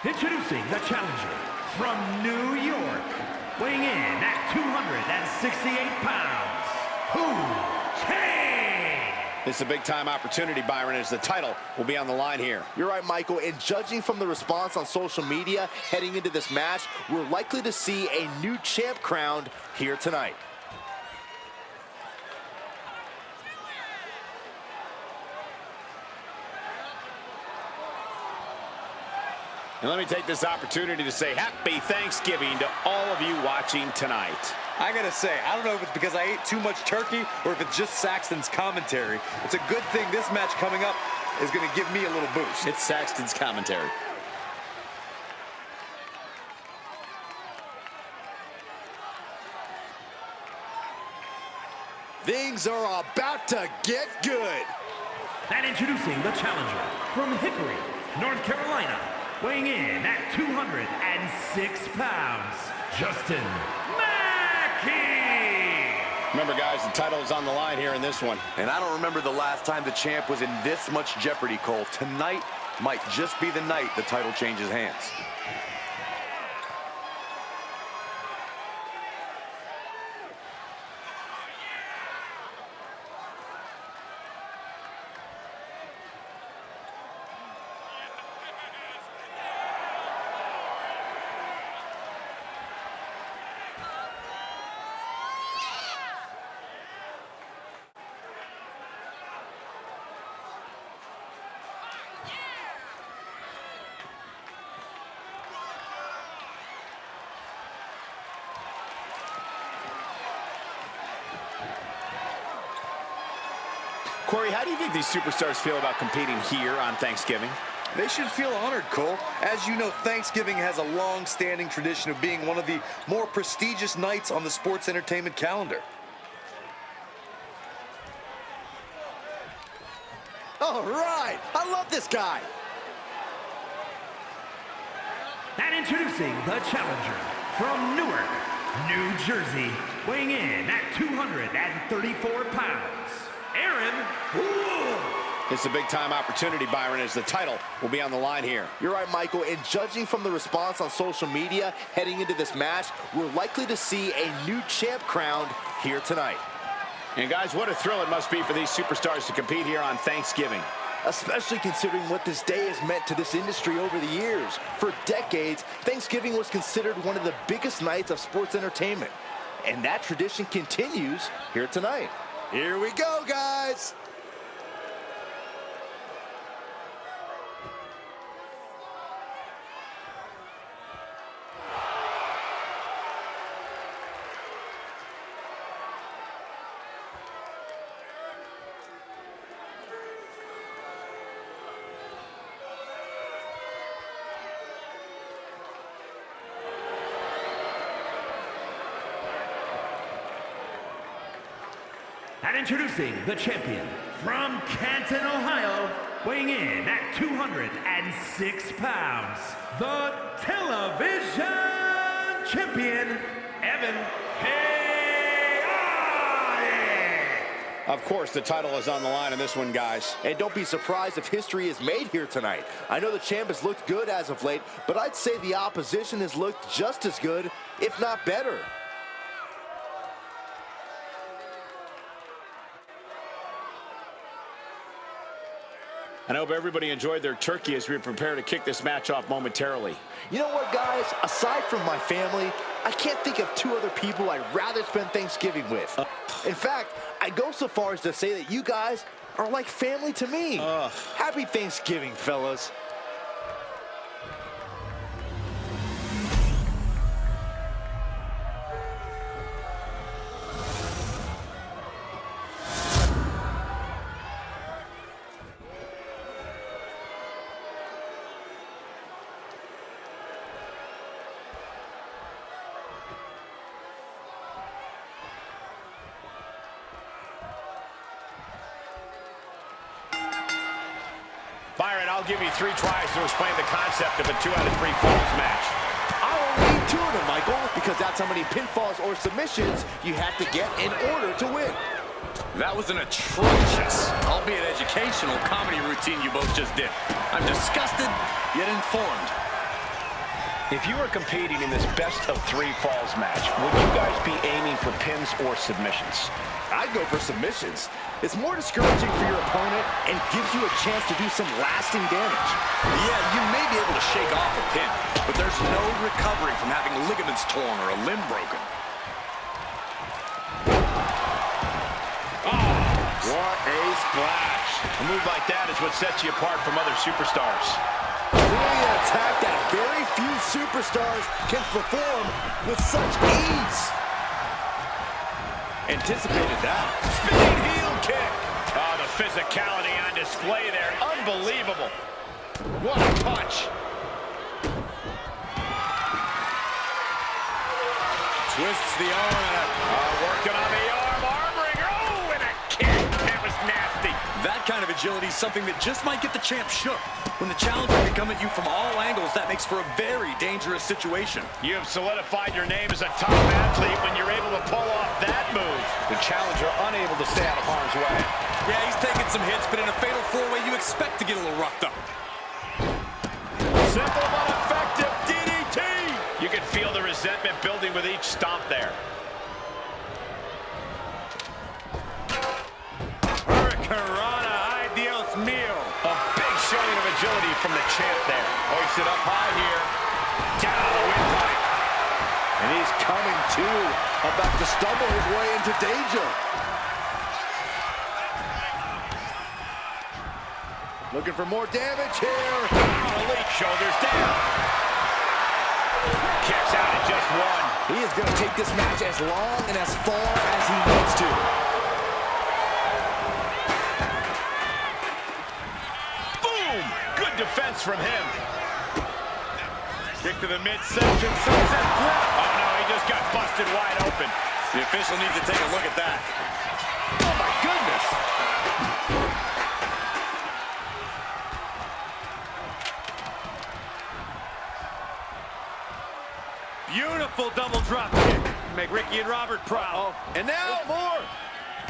Introducing the challenger from New York, weighing in at 268 pounds, Chang! This is a big-time opportunity, Byron, as the title will be on the line here. You're right, Michael, and judging from the response on social media heading into this match, we're likely to see a new champ crowned here tonight. And let me take this opportunity to say happy Thanksgiving to all of you watching tonight. I gotta say, I don't know if it's because I ate too much turkey or if it's just Saxton's commentary. It's a good thing this match coming up is gonna give me a little boost. It's Saxton's commentary. Things are about to get good. And introducing the challenger from Hickory, North Carolina, weighing in at 206 pounds, Justin Mackey! Remember, guys, the title is on the line here in this one. And I don't remember the last time the champ was in this much jeopardy, Cole. Tonight might just be the night the title changes hands. Corey, how do you think these superstars feel about competing here on Thanksgiving? They should feel honored, Cole. As you know, Thanksgiving has a long-standing tradition of being one of the more prestigious nights on the sports entertainment calendar. All right, I love this guy. And introducing the challenger from Newark, New Jersey, weighing in at 234 pounds, Whol! It's a big-time opportunity, Byron, as the title will be on the line here. You're right, Michael, and judging from the response on social media heading into this match, we're likely to see a new champ crowned here tonight. And guys, what a thrill it must be for these superstars to compete here on Thanksgiving. Especially considering what this day has meant to this industry over the years. For decades, Thanksgiving was considered one of the biggest nights of sports entertainment. And that tradition continues here tonight. Here we go, guys! And introducing the champion from Canton, Ohio, weighing in at 206 pounds, the television champion, Chaotic! Of course, the title is on the line in this one, guys. And don't be surprised if history is made here tonight. I know the champ has looked good as of late, but I'd say the opposition has looked just as good, if not better. And I hope everybody enjoyed their turkey as we prepare to kick this match off momentarily. You know what, guys? Aside from my family, I can't think of two other people I'd rather spend Thanksgiving with. In fact, I'd go so far as to say that you guys are like family to me. Happy Thanksgiving, fellas. Byron, I'll give you 3 tries to explain the concept of a 2 out of 3 falls match. I only need 2 of them, Michael, because that's how many pinfalls or submissions you have to get in order to win. That was an atrocious, albeit educational, comedy routine you both just did. I'm disgusted, yet informed. If you were competing in this best-of-3 falls match, would you guys be aiming for pins or submissions? I'd go for submissions. It's more discouraging for your opponent and gives you a chance to do some lasting damage. Yeah, you may be able to shake off a pin, but there's no recovery from having ligaments torn or a limb broken. What a splash. A move like that is what sets you apart from other superstars. Really an attack that very few superstars can perform with such ease. Anticipated that. Spinning heel kick. Oh, the physicality on display there. Unbelievable. What a punch. Twists the arm. Working on the arm. Armbringer. Oh, and a kick. That was nasty. That kind of agility is something that just might get the champ shook. When the challenger can come at you from all angles, that makes for a very dangerous situation. You have solidified your name as a top athlete when you're able to pull off that move. The challenger unable to stay out of harm's way. Yeah, he's taking some hits, but in a fatal four-way, you expect to get a little roughed up. Simple but effective DDT. You can feel the resentment building with each stomp there. Hurricanrana, ideos mio. A big showing of agility from the champ there. Hoisted up high here. Down the windpipe. And he's coming to, about to stumble his way into danger. Looking for more damage here. Elite shoulders down. Kicks out at just one. He is going to take this match as long and as far as he needs to. Boom! Good defense from him. Kick to the midsection. Sunset flip. Oh, no, he just got busted wide open. The official needs to take a look at that. Oh, my goodness. Beautiful double drop kick. Make Ricky and Robert proud. And now more.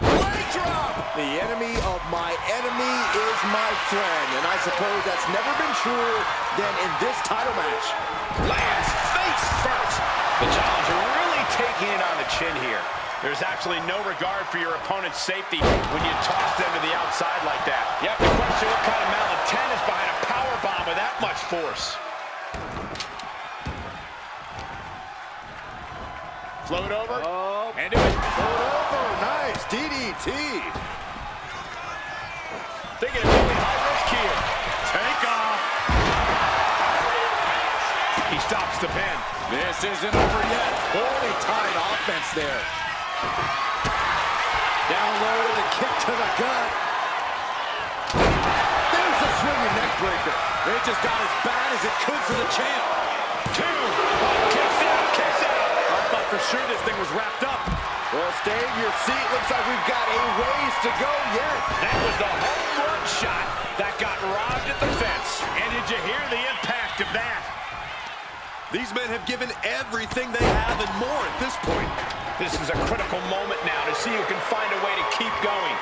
Leg drop. The enemy of my enemy is my friend. And I suppose that's never been truer than in this title match. Lands face first. The challenger really taking it on the chin here. There's absolutely no regard for your opponent's safety when you toss them to the outside like that. You have to question what kind of malintent is behind a power bomb with that much force. Float over. And do it. Float over. Nice. DDT. Thinking it's only high risk here. Take off. He stops the pin. This isn't over yet. Poorly timed offense there. Down low with a kick to the gut. There's a swinging neck breaker. It just got as bad as it could for the champ. Two. Kicks out. Kicks out. I thought for sure this thing was wrapped up. Well, stay in your seat. Looks like we've got a ways to go yet. That was the home run shot that got robbed at the fence. And did you hear the impact of that? These men have given everything they have and more at this point. This is a critical moment now to see who can find a way to keep going.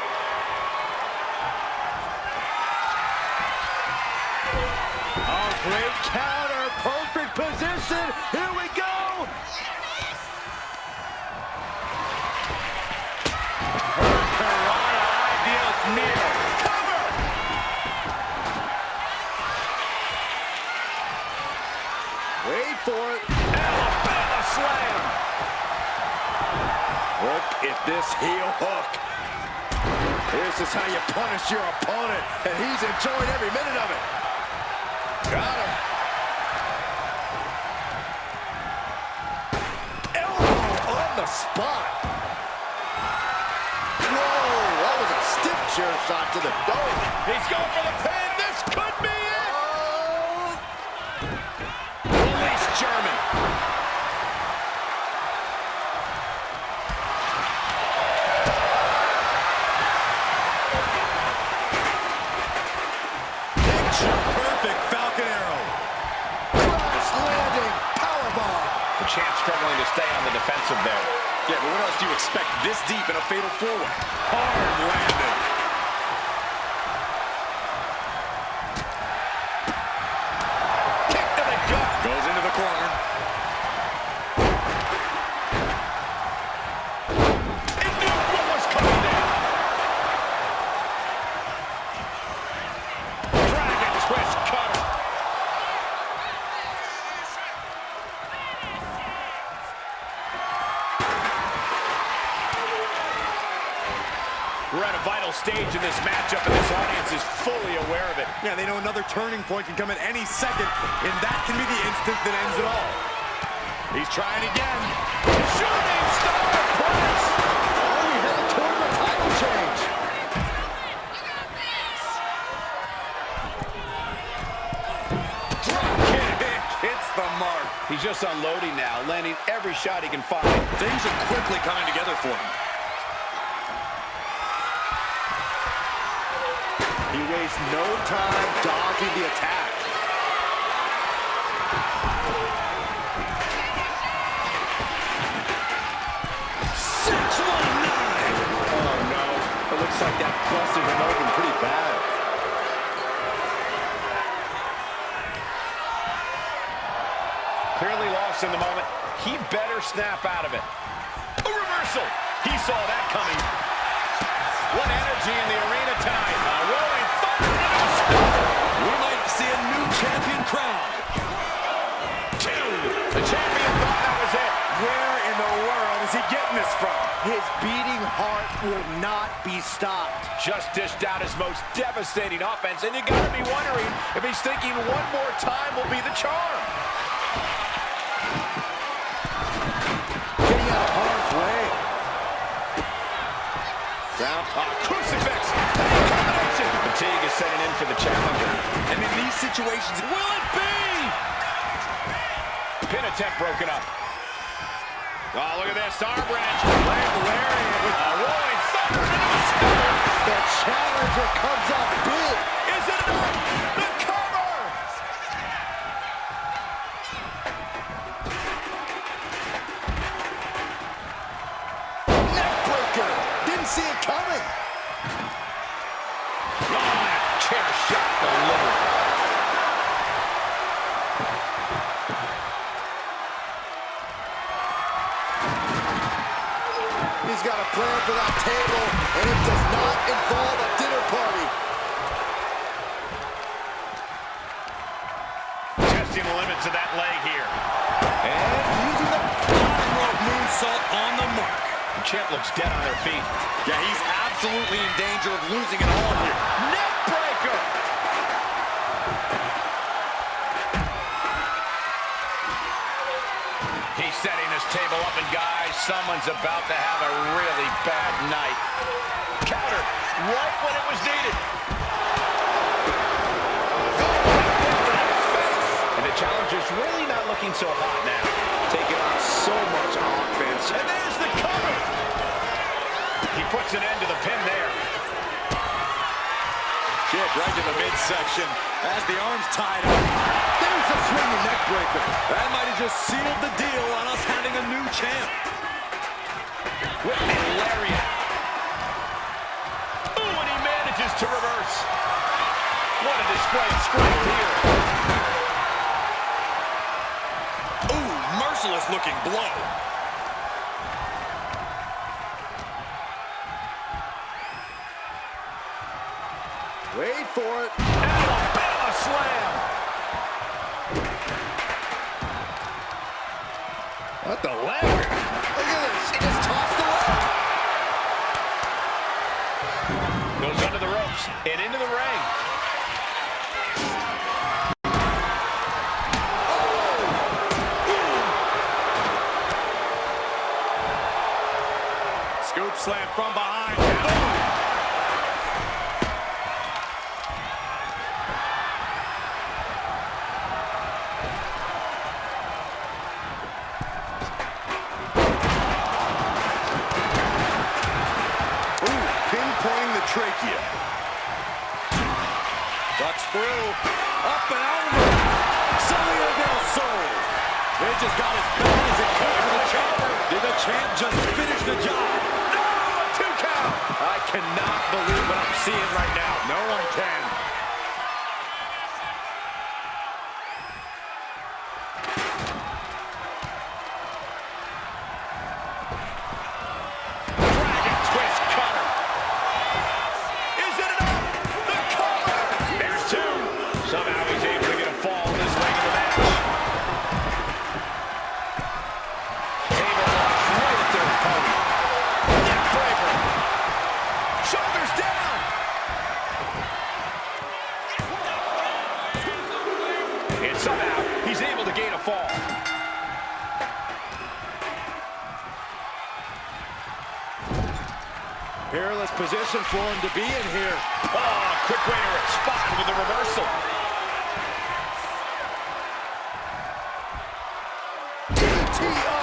Oh, great counter. Perfect position. Here we go. Hurricanrana, ideos mio. Cover! Wait for it. Alabama slam. Look at this heel hook. This is how you punish your opponent, and he's enjoying every minute of it. Got him. Elbow on the spot. Whoa, that was a stiff chair shot to the dome. He's going for the pin. This could be it. Oh. Release German. Picture-perfect Falcon Arrow. Cross landing powerbomb. The champ struggling to stay on the defensive there. Yeah, but what else do you expect this deep in a fatal four-way? Hard landing. Kick to the gut. Goes into the corner. It knew what was coming there. Dragon twist cutter. We're at a vital stage in this matchup, and this audience is fully aware of it. Yeah, they know another turning point can come at any second, and that can be the instant that ends it all. He's trying again. Shooting star press. Oh, we headed toward a title change. Drop kick. Hits the mark. He's just unloading now, landing every shot he can find. Things are quickly coming together for him. He wastes no time dodging the attack. Oh no, it looks like that busted him open pretty bad. Clearly lost in the moment. He better snap out of it. A reversal. He saw that coming. What energy in the arena tonight. A rolling thunder. We might see a new champion crowned. Two. The champion thought that was it. Where in the world is he getting this from? His beating heart will not be stopped. Just dished out his most devastating offense, and you gotta be wondering if he's thinking one more time will be the charm. Getting out of harm's way. Down. Crucifix. Combination. Fatigue is setting in for the challenger. And in these situations, will it be? Pin attempt broken up. Oh, look at this. Arm wrench. Lariat with A rolling thunder. The challenger comes up big. Is it enough? The cover. Neckbreaker. Didn't see it coming. Oh, that chair shot delivered. He's got a plan for that table, and it does not involve a dinner party. Testing the limits of that leg here. And using the bottom rope moonsault on the mark. The champ looks dead on their feet. Yeah, he's absolutely in danger of losing it all here. Neck breaker. He's setting this table up, and guys, someone's about to have a really bad night. Counter right when it was needed. And the challenger's really not looking so hot now. Taking on so much offense. And there's the cover. He puts an end to the pin there. Kick right to the midsection as the arm's tied up. There's a swinging neck breaker. That might have just sealed the deal on us having a new champ. With a lariat. Ooh, and he manages to reverse. What a display of strength here. Ooh, merciless looking blow. Wait for it. Alabama slam. What the leg? Look at this. He just tossed the leg. Goes under the ropes and into the ring. Scoop slam from behind. Pinpointing the trachea. Ducks through. Up and over. Salida del Sol. It just got as bad as it could for the champ. Did the champ just finish the job? No, a 2 count. I cannot believe what I'm seeing right now. No one can. somehow he's able to gain a fall. Peerless position for him to be in here. Oh, quick way to respond with the reversal. TTO!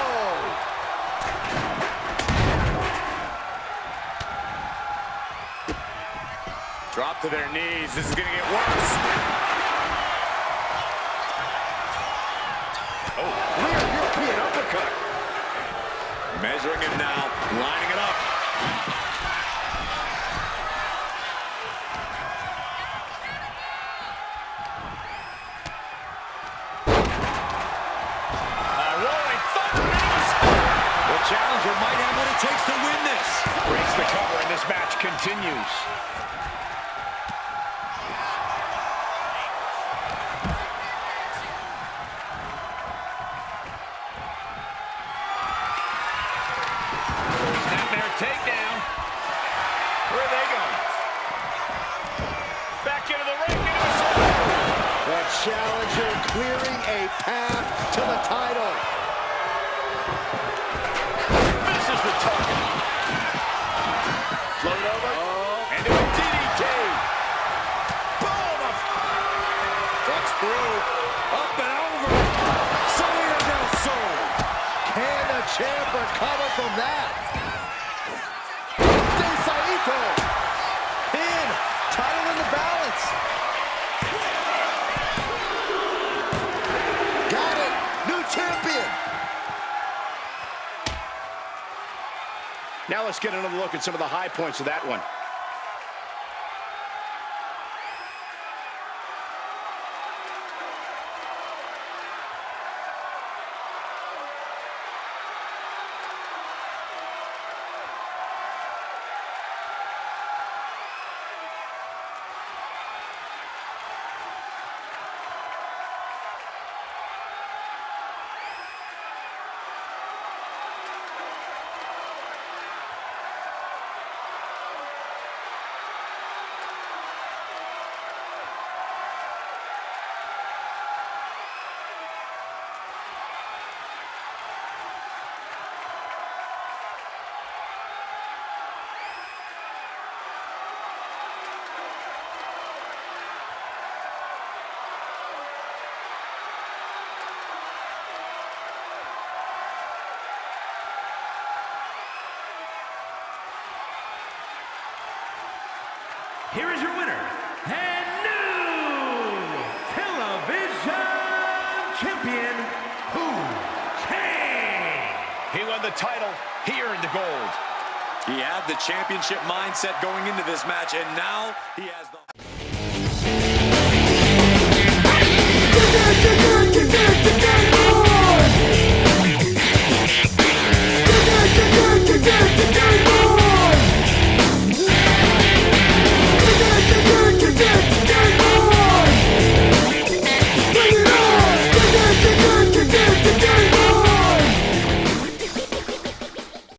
Drop to their knees. This is going to get worse. Oh, rear European uppercut. Measuring him now, lining it up. Challenger might have what it takes to win this. Breaks the cover and this match continues. Snapmare takedown. Where are they going? Back into the ring. The challenger clearing a path to the title. The target. Float over. And to a DDT. Boom! Ducks through. Up and over. Salida del Sol. Can the champ recover from that? Saito. Pin. Title in the balance. Got it. New champion. Now let's get another look at some of the high points of that one. Here is your winner, and new television champion, Chang. He won the title, he earned the gold. He had the championship mindset going into this match, and now he has the...